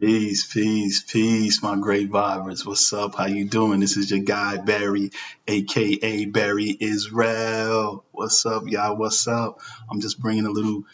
Peace, peace, peace, my great vibers. What's up? How you doing? This is your guy Barry, aka Barry Israel. What's up, y'all? What's up? I'm just bringing a little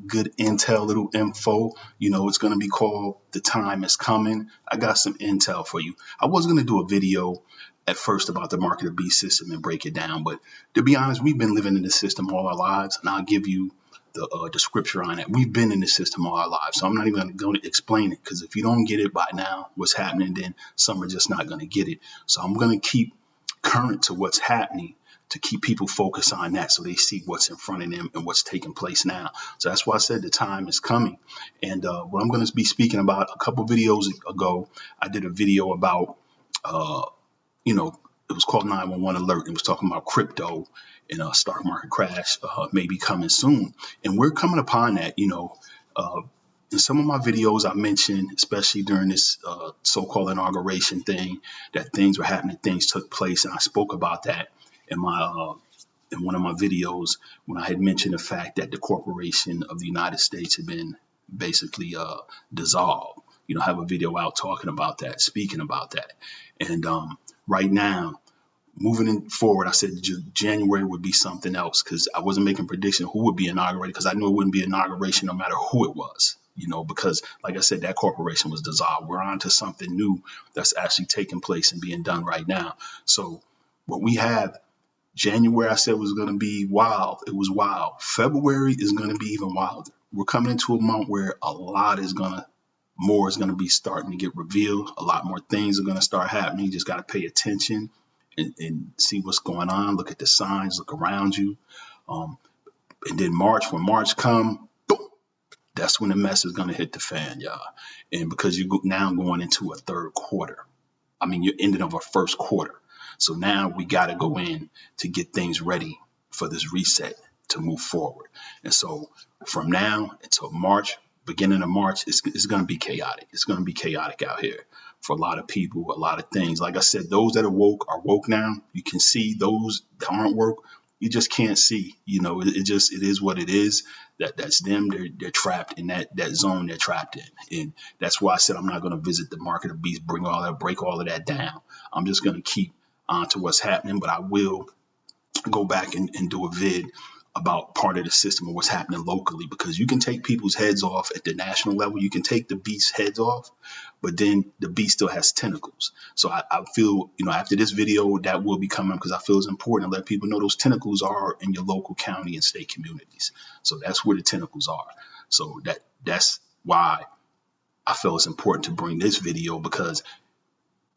good intel, little info. It's gonna be called "The Time Is Coming." I got some intel for you. I was gonna do a video at first about the market of beast system and break it down, but to be honest, we've been living in this system all our lives, and I'll give you the scripture on it. We've been in this system all our lives, so I'm not even going to explain it, because if you don't get it by now, what's happening, then some are just not going to get it. So I'm going to keep current to what's happening to keep people focused on that, so they see what's in front of them and what's taking place now. So that's why I said the time is coming. And what I'm going to be speaking about, a couple videos ago, I did a video about it was called 911 alert. It was talking about crypto and a stock market crash maybe coming soon. And we're coming upon that. In some of my videos, I mentioned, especially during this so-called inauguration thing, that things were happening, things took place. And I spoke about that in my in one of my videos when I had mentioned the fact that the corporation of the United States had been basically dissolved. I have a video out talking about that, speaking about that. And right now, moving forward, I said January would be something else, because I wasn't making prediction who would be inaugurated, because I knew it wouldn't be inauguration no matter who it was, because like I said, that corporation was dissolved. We're on to something new that's actually taking place and being done right now. So what we have, January, I said, was going to be wild. It was wild. February is going to be even wilder. We're coming into a month where more is going to be starting to get revealed. A lot more things are going to start happening. You just got to pay attention and see what's going on. Look at the signs, look around you. And then when March come, boom, that's when the mess is going to hit the fan, y'all. And because you're now going into a third quarter. You're ending of a first quarter. So now we got to go in to get things ready for this reset to move forward. And so from now until March, beginning of March, it's going to be chaotic. It's going to be chaotic out here for a lot of people, a lot of things. Like I said, those that are woke now. You can see. Those that aren't woke, you just can't see. It is what it is. That's them. They're trapped in that zone they're trapped in. And that's why I said I'm not going to visit the market of beasts, break all of that down. I'm just going to keep on to what's happening, but I will go back and do a vid about part of the system and what's happening locally, because you can take people's heads off at the national level. You can take the beast's heads off, but then the beast still has tentacles. So I feel, after this video, that will be coming, because I feel it's important to let people know those tentacles are in your local county and state communities. So that's where the tentacles are. So that's why I feel it's important to bring this video, because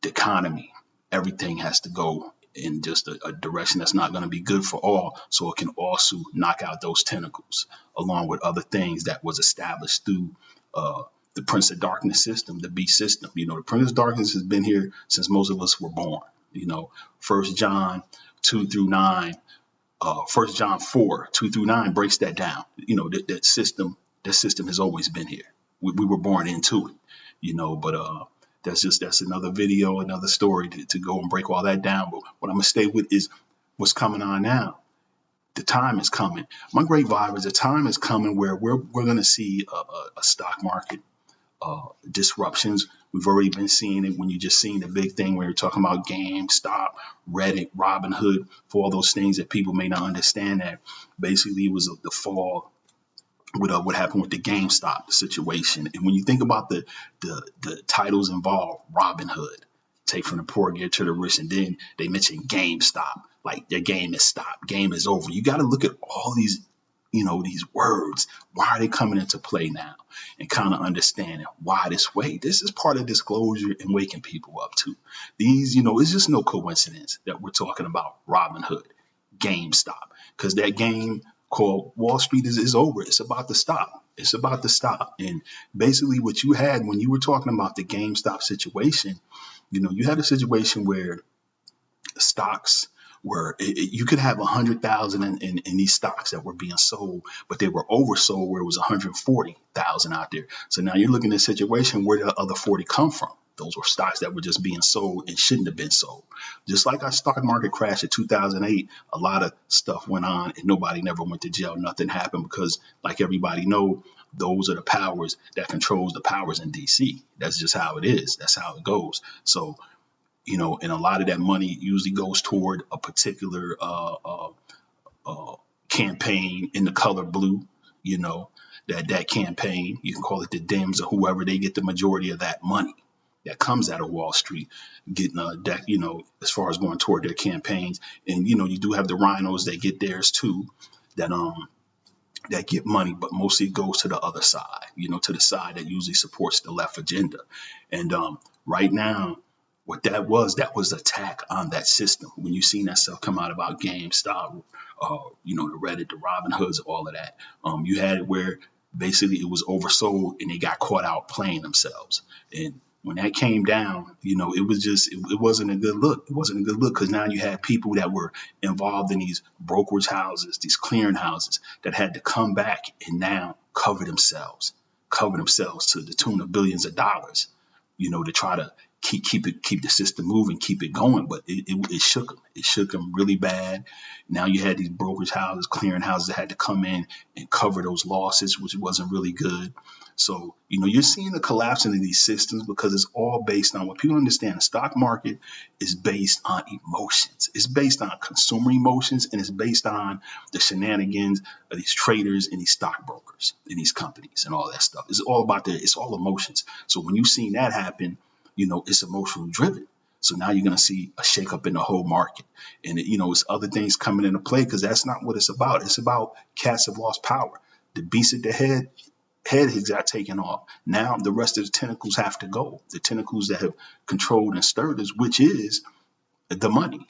the economy, everything has to go in just a direction that's not going to be good for all, so it can also knock out those tentacles, along with other things that was established through the Prince of Darkness system, the beast system. The Prince of Darkness has been here since most of us were born. 1 John 2 through 9, 1 John 4, 2 through 9 breaks that down. That system has always been here. We were born into it, but that's another video, another story to go and break all that down. But what I'm going to stay with is what's coming on now. The time is coming. My great vibe is the time is coming where we're going to see a stock market disruptions. We've already been seeing it when you just seen the big thing where you're talking about GameStop, Reddit, Robinhood, for all those things that people may not understand. That basically it was the fall with what happened with the GameStop situation. And when you think about the titles involved, Robin Hood, take from the poor, get to the rich, and then they mention GameStop, like their game is stopped, game is over. You got to look at all these, these words. Why are they coming into play now? And kind of understanding why this way. This is part of disclosure and waking people up to these. It's just no coincidence that we're talking about Robin Hood, GameStop, because that game called Wall Street is over. It's about to stop. It's about to stop. And basically what you had when you were talking about the GameStop situation, you had a situation where stocks were, you could have 100,000 in these stocks that were being sold, but they were oversold where it was 140,000 out there. So now you're looking at a situation where the other 40 come from. Those were stocks that were just being sold and shouldn't have been sold. Just like our stock market crash in 2008, a lot of stuff went on and nobody never went to jail. Nothing happened because, like everybody know, those are the powers that controls the powers in DC. That's just how it is. That's how it goes. So, and a lot of that money usually goes toward a particular campaign in the color blue. You know, that campaign, you can call it the Dems or whoever, they get the majority of that money that comes out of Wall Street, getting that, as far as going toward their campaigns. And, you do have the rhinos that get theirs too, that get money, but mostly it goes to the other side, to the side that usually supports the left agenda. And right now, what that was attack on that system. When you seen that stuff come out about GameStop, the Reddit, the Robin Hoods, all of that, you had it where basically it was oversold and they got caught out playing themselves. And when that came down, it was just, it wasn't a good look. It wasn't a good look because now you had people that were involved in these brokerage houses, these clearing houses that had to come back and now cover themselves to the tune of billions of dollars, to try to keep the system moving, keep it going. But it shook them. It shook them really bad. Now you had these brokerage houses, clearing houses that had to come in and cover those losses, which wasn't really good. So, you're seeing the collapsing of these systems because it's all based on what people understand. The stock market is based on emotions. It's based on consumer emotions, and it's based on the shenanigans of these traders and these stockbrokers and these companies and all that stuff. It's all about it's all emotions. So when you've seen that happen, it's emotionally driven. So now you're going to see a shakeup in the whole market. And, it's other things coming into play because that's not what it's about. It's about cats have lost power. The beast at the head has got taken off. Now the rest of the tentacles have to go. The tentacles that have controlled and stirred us, which is the money,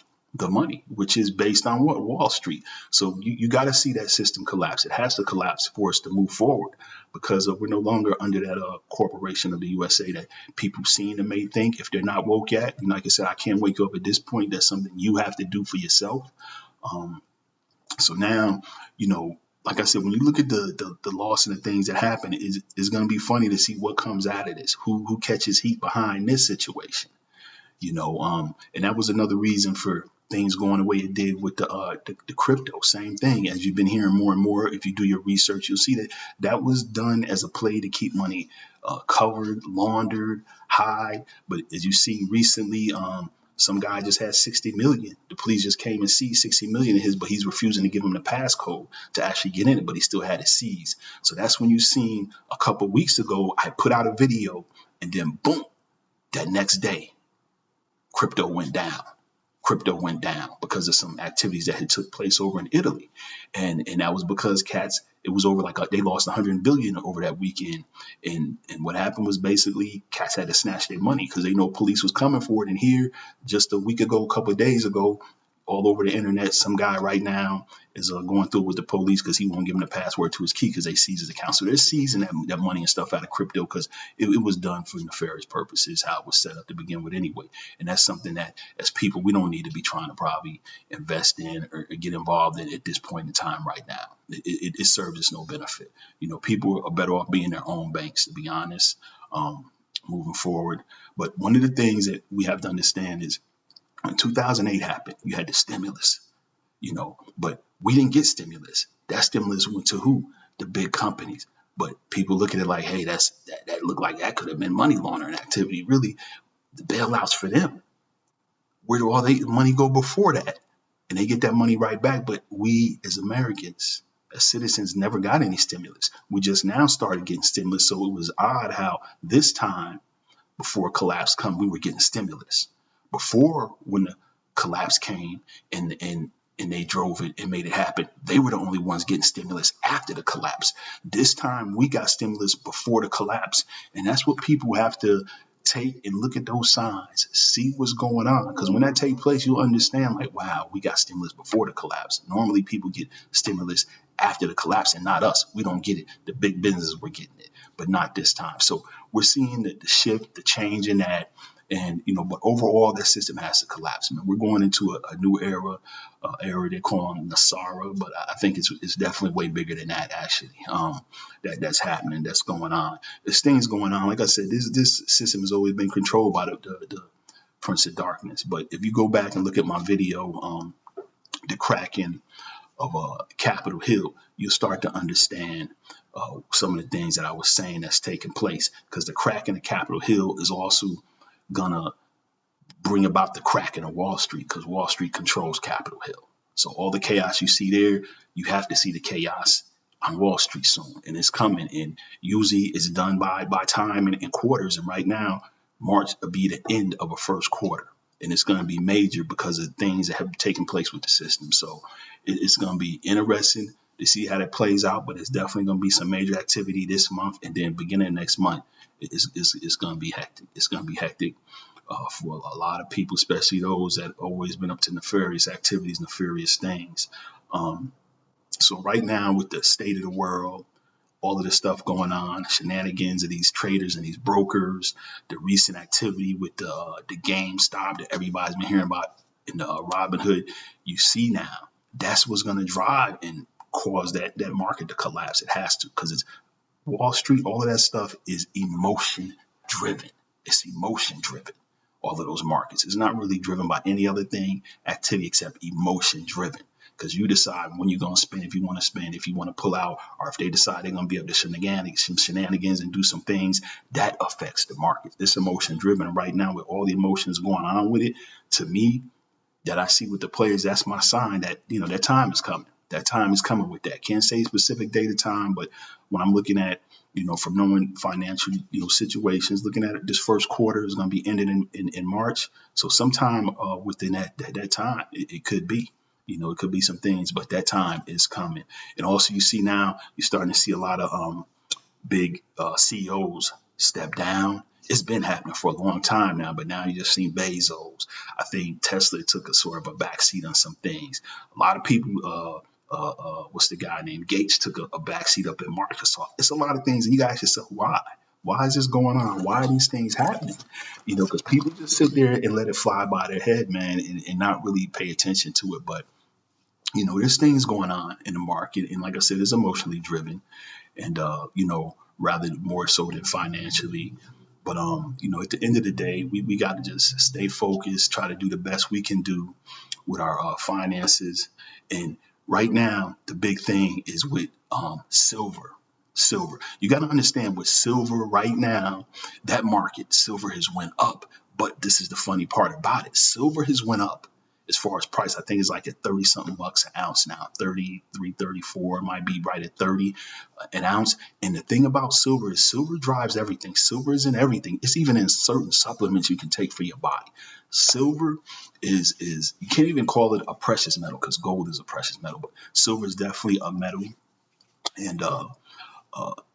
which is based on what? Wall Street. So you got to see that system collapse. It has to collapse for us to move forward because we're no longer under that corporation of the USA that people seem to may think if they're not woke yet. And like I said, I can't wake up at this point. That's something you have to do for yourself. So now, like I said, when you look at the loss and the things that happen, it's going to be funny to see what comes out of this, who catches heat behind this situation, and that was another reason for things going the way it did with the crypto. Same thing, as you've been hearing more and more. If you do your research, you'll see that was done as a play to keep money covered, laundered, hide. But as you see recently, some guy just had 60 million. The police just came and seized 60 million of his, but he's refusing to give him the passcode to actually get in it, but he still had it seized. So that's when you seen a couple weeks ago, I put out a video and then boom, that next day, crypto went down. Because of some activities that had took place over in Italy. And that was because cats, it was over they lost 100 billion over that weekend. And what happened was basically cats had to snatch their money because they know police was coming for it. And here, just a week ago, a couple of days ago, all over the internet, some guy right now is going through with the police because he won't give him the password to his key because they seized his account. So they're seizing that money and stuff out of crypto because it was done for nefarious purposes, how it was set up to begin with anyway. And that's something that as people, we don't need to be trying to probably invest in or get involved in at this point in time right now. It serves us no benefit. People are better off being their own banks, to be honest, moving forward. But one of the things that we have to understand is when 2008 happened, you had the stimulus, but we didn't get stimulus. That stimulus went to who? The big companies. But people look at it like, hey, that looked like that could have been money laundering activity. Really, the bailouts for them. Where do all the money go before that? And they get that money right back. But we as Americans, as citizens, never got any stimulus. We just now started getting stimulus. So it was odd how this time before collapse come, we were getting stimulus. Before, when the collapse came and they drove it and made it happen, they were the only ones getting stimulus after the collapse. This time we got stimulus before the collapse. And that's what people have to take and look at those signs, see what's going on. Because when that takes place, you'll understand like, wow, we got stimulus before the collapse. Normally people get stimulus after the collapse and not us. We don't get it. The big businesses were getting it, but not this time. So we're seeing the shift, the change in that. And, but overall, that system has to collapse. I mean, we're going into a new era they call them Nasara, but I think it's definitely way bigger than that, actually, that's happening, that's going on. There's things going on. Like I said, this system has always been controlled by the Prince of Darkness. But if you go back and look at my video, the cracking of Capitol Hill, you'll start to understand some of the things that I was saying that's taking place, because the crack in the Capitol Hill is also gonna bring about the crack in Wall Street, because Wall Street controls Capitol Hill. So all the chaos you see there, you have to see the chaos on Wall Street soon, and it's coming. And usually it's done by time and quarters. And right now, March will be the end of a first quarter, and it's going to be major because of things that have taken place with the system. So it's going to be interesting to see how that plays out. But it's definitely going to be some major activity this month, and then beginning of next month, it's going to be hectic. It's going to be hectic for a lot of people, especially those that always been up to nefarious activities, nefarious things. So right now, with the state of the world, all of this stuff going on, shenanigans of these traders and these brokers, the recent activity with the GameStop that everybody's been hearing about in the Robinhood, you see now that's what's going to drive and cause that market to collapse. It has to, because it's Wall Street. All of that stuff is emotion driven. It's emotion driven. All of those markets. It's not really driven by any other thing, activity, except emotion driven. Because you decide when you're going to spend, if you want to spend, if you want to pull out, or if they decide they're going to be able to some shenanigans and do some things, that affects the market. This emotion driven. And right now, with all the emotions going on with it, to me, that I see with the players, that's my sign that, that time is coming. That time is coming with that. Can't say specific date or time, but when I'm looking at, from knowing financial, situations, looking at this first quarter is going to be ending in March. So sometime within that time, it could be. It could be some things, but that time is coming. And also, you see now, you're starting to see a lot of big CEOs step down. It's been happening for a long time now, but now you just seen Bezos. I think Tesla took a sort of a backseat on some things. A lot of people, what's the guy named Gates, took a backseat up at Microsoft. It's a lot of things, and you guys yourself, why? Why is this going on? Why are these things happening? Because people just sit there and let it fly by their head, man, and not really pay attention to it. But there's things going on in the market, and like I said, it's emotionally driven, and rather more so than financially. But at the end of the day, we got to just stay focused, try to do the best we can do with our finances. And right now, the big thing is with silver. Silver. You got to understand, with silver right now, that market, silver has went up. But this is the funny part about it. Silver has went up as far as price. I think it's like at 30 something bucks an ounce now, 33, 34, might be right at 30 an ounce. And the thing about silver is silver drives everything. Silver is in everything. It's even in certain supplements you can take for your body. Silver is you can't even call it a precious metal, because gold is a precious metal, but silver is definitely a metal.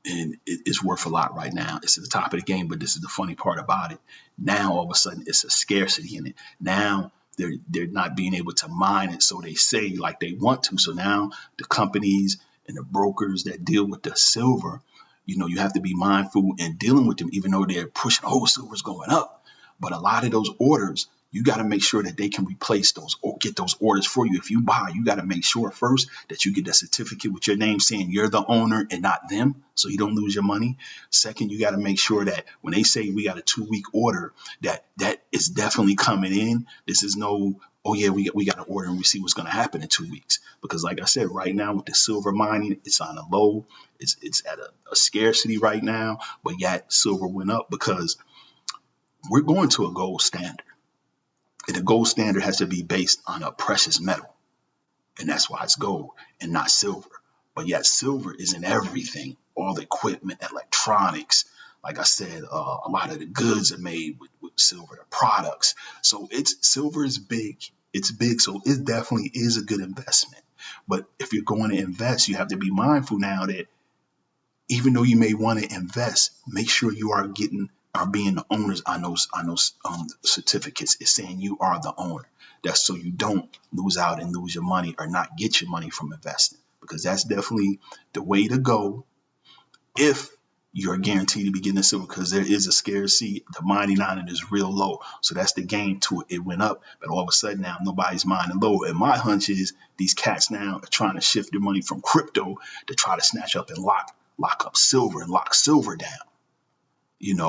And it's worth a lot right now. It's at the top of the game, but this is the funny part about it. Now, all of a sudden, it's a scarcity in it. Now, they're not being able to mine it, so they say, like they want to. So now the companies and the brokers that deal with the silver, you have to be mindful in dealing with them, even though they're pushing, silver's going up. But a lot of those orders, you got to make sure that they can replace those or get those orders for you. If you buy, you got to make sure first that you get that certificate with your name saying you're the owner and not them, so you don't lose your money. Second, you got to make sure that when they say we got a 2-week order, that is definitely coming in. This is no, we got an order and we see what's going to happen in 2 weeks. Because like I said, right now with the silver mining, it's on a low. It's at a scarcity right now, but yet silver went up because we're going to a gold standard. And the gold standard has to be based on a precious metal. And that's why it's gold and not silver. But yet silver is in everything, all the equipment, electronics. Like I said, a lot of the goods are made with silver, the products. So silver is big. It's big. So it definitely is a good investment. But if you're going to invest, you have to be mindful now that even though you may want to invest, make sure you are being the owners on those certificates. It's saying you are the owner. That's so you don't lose out and lose your money or not get your money from investing, because that's definitely the way to go if you're guaranteed to be getting the silver, because there is a scarcity. The mining on it is real low. So that's the game to it. It went up, but all of a sudden now nobody's mining low. And my hunch is these cats now are trying to shift their money from crypto to try to snatch up and lock up silver and lock silver down.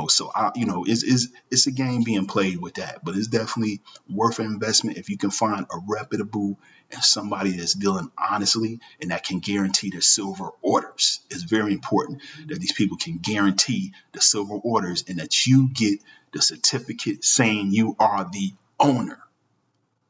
So it's a game being played with that, but it's definitely worth an investment if you can find a reputable and somebody that's dealing honestly and that can guarantee the silver orders. It's very important that these people can guarantee the silver orders and that you get the certificate saying you are the owner.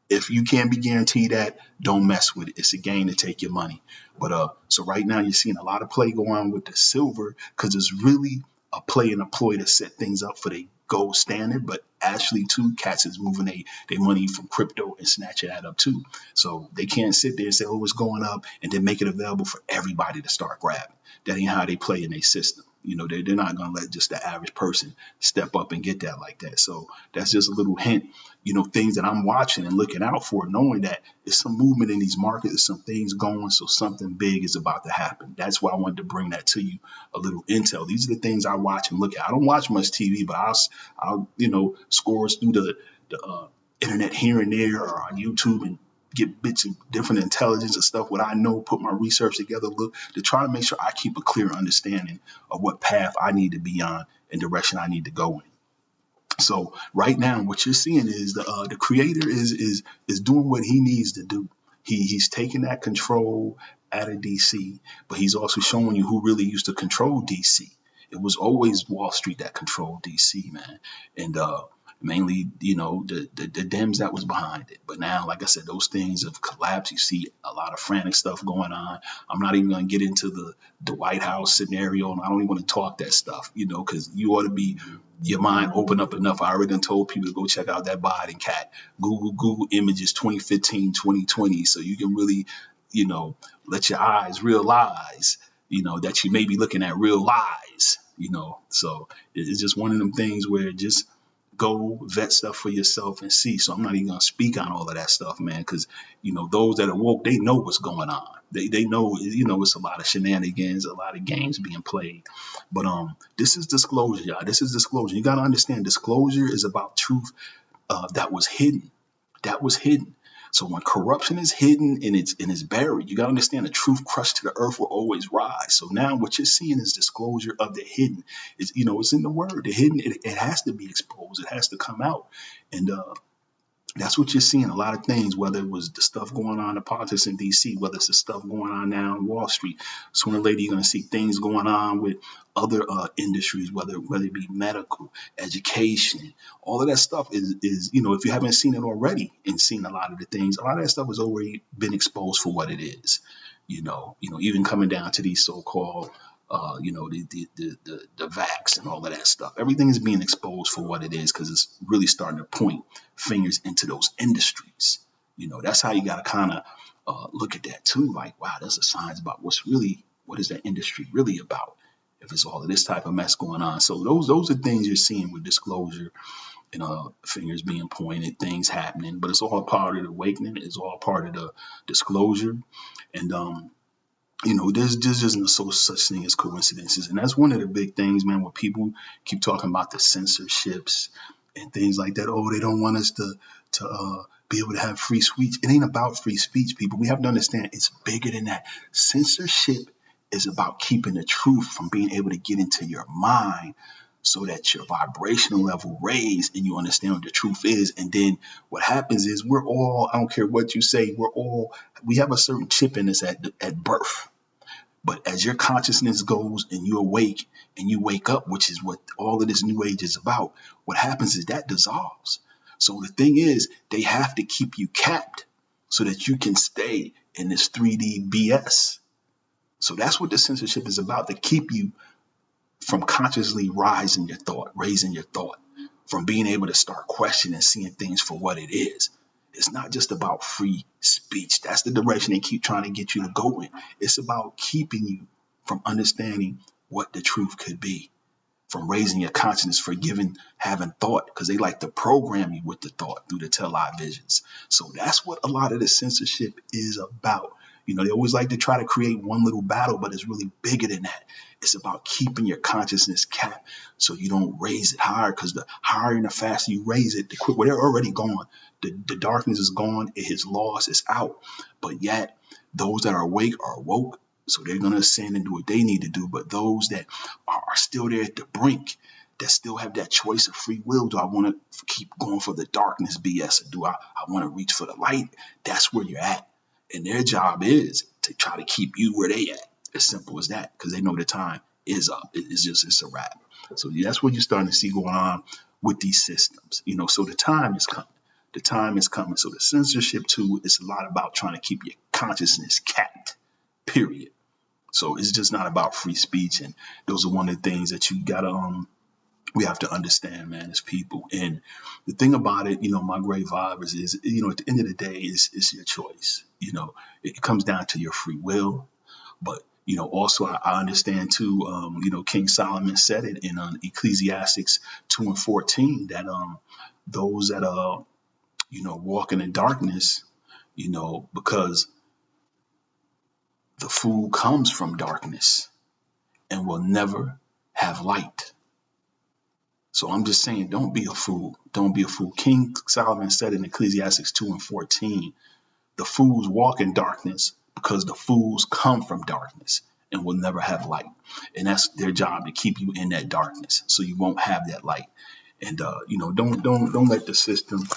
If you can't be guaranteed that, don't mess with it. It's a game to take your money. But so right now you're seeing a lot of play going on with the silver because it's really a play and a ploy to set things up for the gold standard. But actually, too, cats is moving their money from crypto and snatching that up too. So they can't sit there and say, "Oh, it's going up," and then make it available for everybody to start grabbing. That ain't how they play in their system. They're not going to let just the average person step up and get that like that. So that's just a little hint, things that I'm watching and looking out for, knowing that there's some movement in these markets, there's some things going, so something big is about to happen. That's why I wanted to bring that to you, a little intel. These are the things I watch and look at. I don't watch much TV, but I'll scores through the internet here and there or on YouTube and get bits of different intelligence and stuff, what I know, put my research together, look to try to make sure I keep a clear understanding of what path I need to be on and direction I need to go in. So right now, what you're seeing is the creator is doing what he needs to do. He's taking that control out of DC, but he's also showing you who really used to control DC. It was always Wall Street that controlled DC, man, and mainly the Dems that was behind it. But now, like I said, those things have collapsed. You see a lot of frantic stuff going on. I'm not even going to get into the White House scenario, and I don't even want to talk that stuff, because you ought to be your mind open up enough. I already done told people to go check out that Biden cat. Google images 2015, 2020, so you can really, let your eyes realize, that you may be looking at real lies, So it's just one of them things where just go vet stuff for yourself and see. So I'm not even gonna speak on all of that stuff, man, because those that are woke, they know what's going on. They know, it's a lot of shenanigans, a lot of games being played. But this is disclosure, y'all. This is disclosure. You gotta understand, disclosure is about truth that was hidden. That was hidden. So when corruption is hidden and it's buried, you gotta understand the truth crushed to the earth will always rise. So now what you're seeing is disclosure of the hidden. It's in the word. The hidden, it has to be exposed. It has to come out. And that's what you're seeing. A lot of things, whether it was the stuff going on in politics in DC, whether it's the stuff going on now in Wall Street. Sooner or later, you're going to see things going on with other industries, whether it be medical, education, all of that stuff is if you haven't seen it already and seen a lot of the things, a lot of that stuff has already been exposed for what it is. Even coming down to these so-called the vax and all of that stuff. Everything is being exposed for what it is because it's really starting to point fingers into those industries. That's how you got to kind of look at that too. Like, wow, there's a signs about what is that industry really about? If it's all of this type of mess going on. So those are things you're seeing with disclosure and fingers being pointed, things happening. But it's all part of the awakening. It's all part of the disclosure. And there's just no such thing as coincidences. And that's one of the big things, man, where people keep talking about the censorships and things like that. Oh, they don't want us to be able to have free speech. It ain't about free speech, people. We have to understand it's bigger than that. Censorship is about keeping the truth from being able to get into your mind so that your vibrational level raised and you understand what the truth is. And then what happens is we're all, I don't care what you say, we have a certain chip in us at birth. But as your consciousness goes and you awake and you wake up, which is what all of this new age is about, what happens is that dissolves. So the thing is, they have to keep you capped so that you can stay in this 3D BS. So that's what the censorship is about, to keep you from consciously raising your thought, from being able to start questioning, seeing things for what it is. It's not just about free speech. That's the direction they keep trying to get you to go in. It's about keeping you from understanding what the truth could be, from raising your consciousness, having thought, because they like to program you with the thought through the televisions. So that's what a lot of the censorship is about. They always like to try to create one little battle, but it's really bigger than that. It's about keeping your consciousness capped so you don't raise it higher, because the higher and the faster you raise it, the quicker. Well, they're already gone. The darkness is gone. It has lost. It's out. But yet, those that are awake are woke. So they're going to ascend and do what they need to do. But those that are still there at the brink, that still have that choice of free will. Do I want to keep going for the darkness BS, or do I want to reach for the light? That's where you're at. And their job is to try to keep you where they at. As simple as that, because they know the time is up. It's a wrap. So that's what you're starting to see going on with these systems. So the time is coming. The time is coming. So the censorship tool is a lot about trying to keep your consciousness capped, period. So it's just not about free speech. And those are one of the things that you gotta we have to understand, man, as people. And the thing about it, my great vibe is at the end of the day, it's your choice. It comes down to your free will. But also I understand too. King Solomon said it in Ecclesiastes 2:14 that those that walking in darkness, because the fool comes from darkness and will never have light. So I'm just saying, don't be a fool. Don't be a fool. King Solomon said in Ecclesiastes 2:14, the fools walk in darkness because the fools come from darkness and will never have light. And that's their job, to keep you in that darkness so you won't have that light. And don't let the system,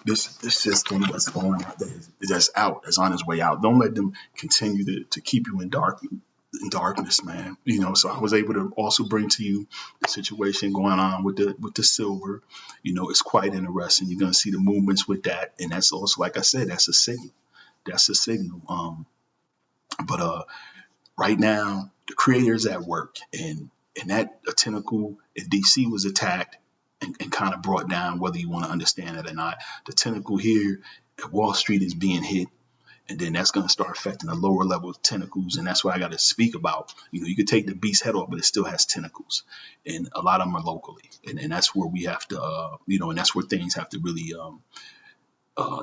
this system that's going out, that's on its way out. Don't let them continue to keep you in darkness, man. So I was able to also bring to you the situation going on with the silver. It's quite interesting. You're gonna see the movements with that, and that's also, like I said, that's a signal. That's a signal. But right now the creator's at work, and that a tentacle in DC was attacked and kind of brought down, whether you want to understand it or not. The tentacle here at Wall Street is being hit. And then that's going to start affecting the lower level of tentacles. And that's what I got to speak about. You could take the beast head off, but it still has tentacles. And a lot of them are locally. And that's where we have to, and that's where things have to really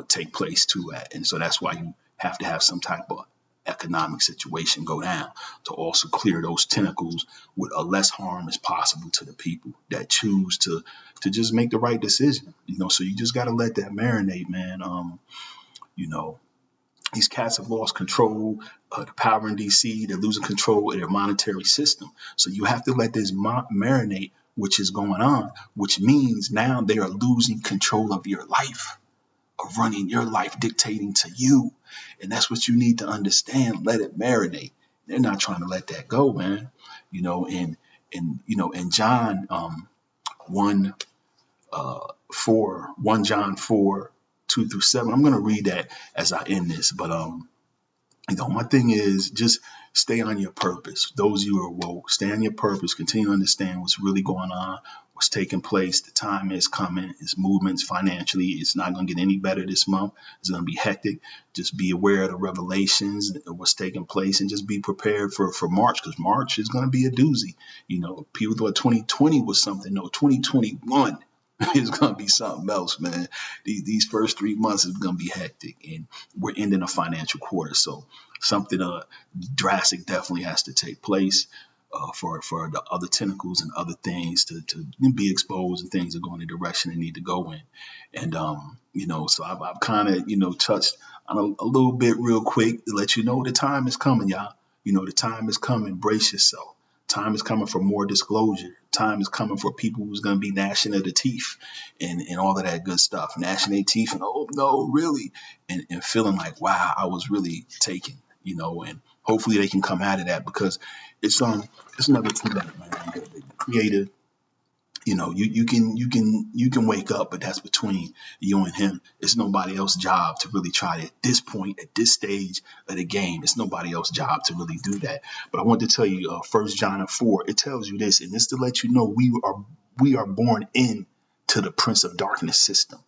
take place too at. And so that's why you have to have some type of economic situation go down to also clear those tentacles with a less harm as possible to the people that choose to just make the right decision. So you just got to let that marinate, man. These cats have lost control of the power in DC. They're losing control of their monetary system. So you have to let this marinate, which is going on, which means now they are losing control of your life, of running your life, dictating to you. And that's what you need to understand. Let it marinate. They're not trying to let that go, man. In John 1 John 4:2-7. I'm going to read that as I end this. But, my thing is just stay on your purpose. Those of you who are woke, stay on your purpose. Continue to understand what's really going on, what's taking place. The time is coming. It's movements financially. It's not going to get any better this month. It's going to be hectic. Just be aware of the revelations of what's taking place, and just be prepared for March, because March is going to be a doozy. People thought 2020 was something. No, 2021. It's going to be something else, man. These first 3 months is going to be hectic, and we're ending a financial quarter. So something drastic definitely has to take place for the other tentacles and other things to be exposed, and things are going in the direction they need to go in. And, so I've kind of, touched on a little bit real quick to let you know the time is coming, y'all. The time is coming. Brace yourself. Time is coming for more disclosure. Time is coming for people who's going to be gnashing of the teeth and all of that good stuff. Gnashing their teeth and, oh, no, really? And feeling like, wow, I was really taken, and hopefully they can come out of that, because it's never too late, man. The creator, you can wake up, but that's between you and him. It's nobody else's job to really try to, at this point, at this stage of the game, it's nobody else's job to really do that. But I want to tell you, 1 John 4, it tells you this, and it's to let you know we are born into the Prince of Darkness system,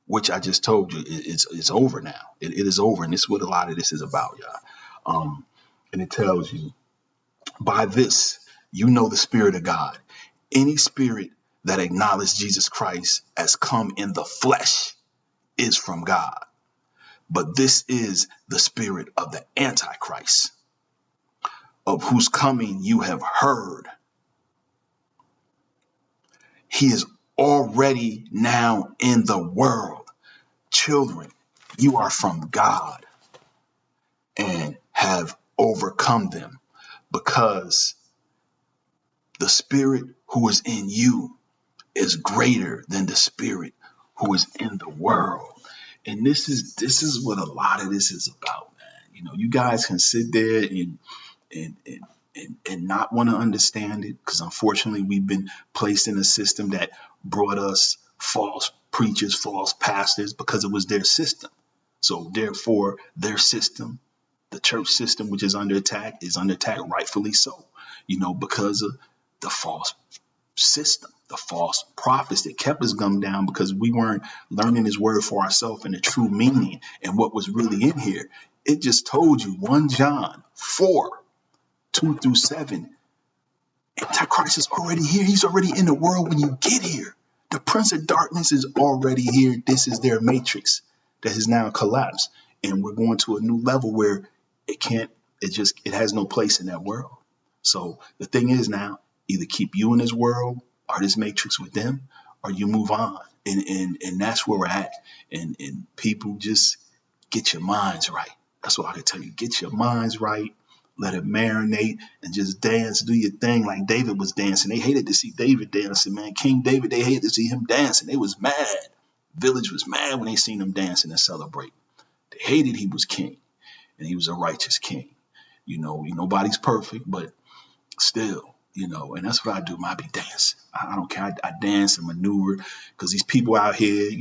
which I just told you it's over now. It is over, and this is what a lot of this is about, y'all. And it tells you, by this you know the Spirit of God. Any spirit that acknowledges Jesus Christ as come in the flesh is from God. But this is the spirit of the Antichrist, of whose coming you have heard. He is already now in the world. Children, you are from God and have overcome them, because the spirit who is in you is greater than the spirit who is in the world. And this is what a lot of this is about, man. You guys can sit there and and not want to understand it, because unfortunately we've been placed in a system that brought us false preachers, false pastors, because it was their system. So therefore their system, the church system, which is under attack, rightfully so, because of the false system, the false prophets that kept us gummed down, because we weren't learning his word for ourselves and the true meaning and what was really in here. It just told you 1 John 4:2-7. Antichrist is already here. He's already in the world when you get here. The prince of darkness is already here. This is their matrix that has now collapsed. And we're going to a new level where it has no place in that world. So the thing is now, either keep you in this world or this matrix with them, or you move on. And that's where we're at. And people, just get your minds right. That's what I can tell you. Get your minds right. Let it marinate and just dance, do your thing like David was dancing. They hated to see David dancing, man. King David, they hated to see him dancing. They was mad. Village was mad when they seen him dancing and celebrate. They hated he was king, and he was a righteous king. Nobody's perfect, but still, and that's what I do. I be dancing. I don't care. I dance and maneuver, because these people out here,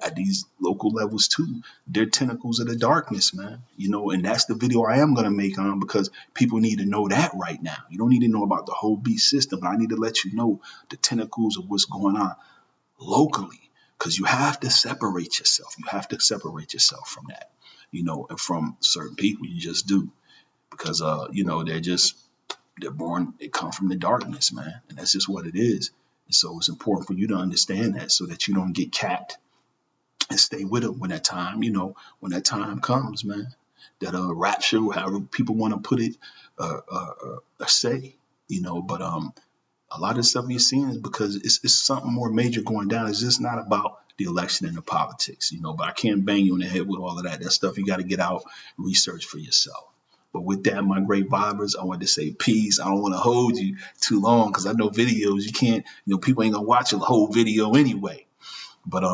at these local levels too, they're tentacles of the darkness, man. And that's the video I am going to make on, because people need to know that right now. You don't need to know about the whole beast system, but I need to let you know the tentacles of what's going on locally, because you have to separate yourself. You have to separate yourself from that, and from certain people. You just do, because, they're born, they come from the darkness, man. And that's just what it is. And so it's important for you to understand that, so that you don't get capped, and stay with them when that time, when that time comes, man. That rapture, however people want to put it, say, but a lot of the stuff you're seeing is because it's something more major going down. It's just not about the election and the politics, but I can't bang you in the head with all of that. That stuff you got to get out, research for yourself. But with that, my great vibers, I want to say peace. I don't want to hold you too long, because I know videos, you can't, people ain't gonna watch a whole video anyway. But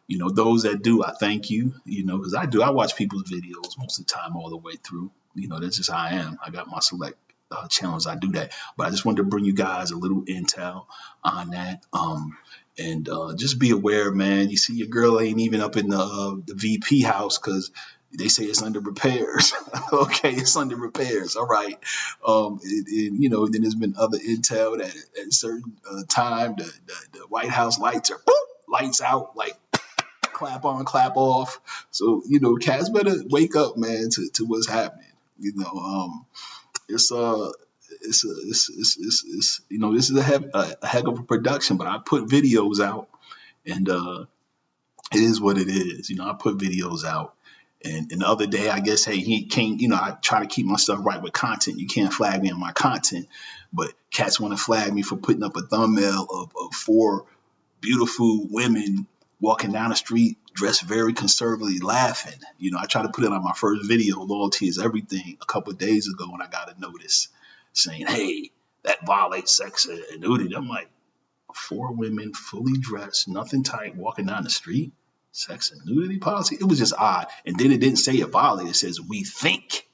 those that do, I thank you, because I watch people's videos most of the time all the way through. That's just how I am. I got my select channels, I do that. But I just wanted to bring you guys a little intel on that. And just be aware, man. You see, your girl ain't even up in the VP house, because they say it's under repairs. Okay, it's under repairs. All right. Then there's been other intel that at a certain time, the White House lights are lights out, like clap on, clap off. So, cats better wake up, man, to what's happening. It's this is a heck of a production, but I put videos out, and it is what it is. I put videos out. And the other day, I guess, hey, he can't, I try to keep my stuff right with content. You can't flag me on my content, but cats want to flag me for putting up a thumbnail of 4 beautiful women walking down the street, dressed very conservatively, laughing. I tried to put it on my first video, Loyalty is Everything, a couple of days ago, when I got a notice saying, hey, that violates sex and nudity. I'm like, 4 women fully dressed, nothing tight, walking down the street? Sex and nudity policy? It was just odd. And then it didn't say it violated. It says we think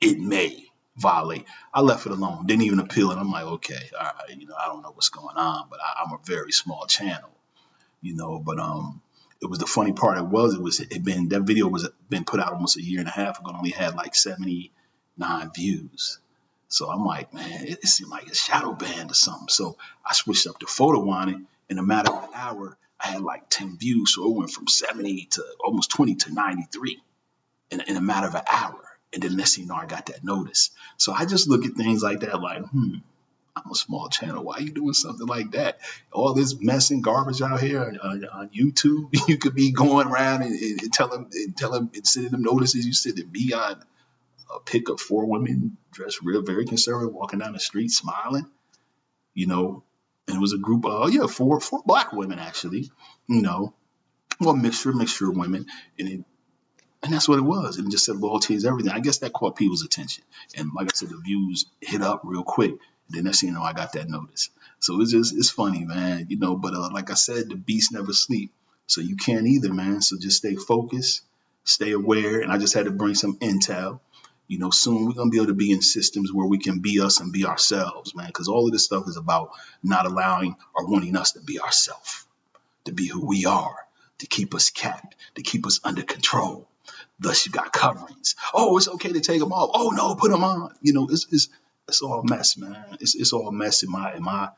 it may violate. I left it alone. Didn't even appeal it. I'm like, okay, all right, I don't know what's going on, but I'm a very small channel, but it was the funny part. That video was been put out almost a year and a half ago, and only had like 79 views. So I'm like, man, it seemed like it's shadow banned or something. So I switched up the photo on it. In a matter of an hour, I had like 10 views. So it went from 70 to almost 20 to 93 in a matter of an hour. And then next thing you know, I got that notice. So I just look at things like that like, I'm a small channel. Why are you doing something like that? All this mess and garbage out here on YouTube, you could be going around and tell them and sending them notices. You sending me on a pic of 4 women dressed very conservative, walking down the street, smiling, and it was a group of, 4 black women, actually, mixture of women. And that's what it was. And it just said loyalty is everything. I guess that caught people's attention. And like I said, the views hit up real quick. Then next thing you know, I got that notice. So it's funny, man. But like I said, the beast never sleep. So you can't either, man. So just stay focused, stay aware. And I just had to bring some intel. Soon we're gonna be able to be in systems where we can be us and be ourselves, man. Because all of this stuff is about not allowing or wanting us to be ourselves, to be who we are, to keep us capped, to keep us under control. Thus, you got coverings. Oh, it's okay to take them off. Oh no, put them on. It's all mess, man. It's all mess in my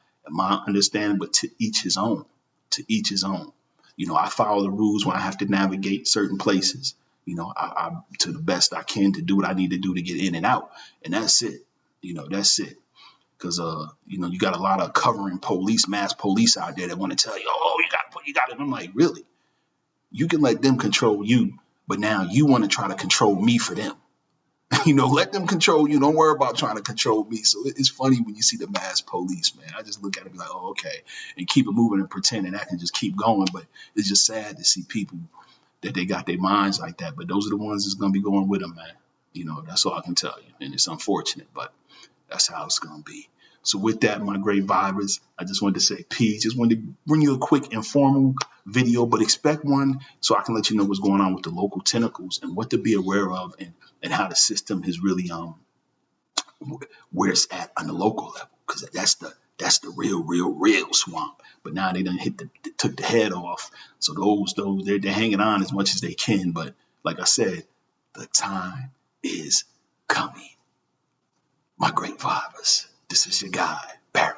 understanding. But to each his own. To each his own. I follow the rules when I have to navigate certain places. I to the best I can to do what I need to do to get in and out, and that's it. That's it. Because you got a lot of covering police, mass police out there that want to tell you, oh, you got it. I'm like, really? You can let them control you, but now you want to try to control me for them. Let them control you. Don't worry about trying to control me. So it's funny when you see the mass police, man. I just look at it and be like, oh, okay, and keep it moving and pretending that can just keep going. But it's just sad to see people that they got their minds like that. But those are the ones that's gonna be going with them, man. That's all I can tell you, and it's unfortunate, but that's how it's gonna be. So with that, my great vibers, I just wanted to say peace. Just wanted to bring you a quick informal video, but expect one so I can let you know what's going on with the local tentacles and what to be aware of, and how the system is really where it's at on the local level, because that's the real swamp. But now they done took the head off. So those they're hanging on as much as they can. But like I said, the time is coming. My great vibers, this is your guy, Barry,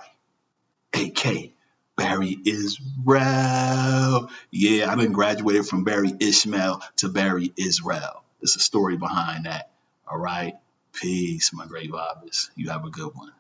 AK Barry Israel. Yeah, I done graduated from Barry Ishmael to Barry Israel. There's a story behind that. All right. Peace, my great vibers. You have a good one.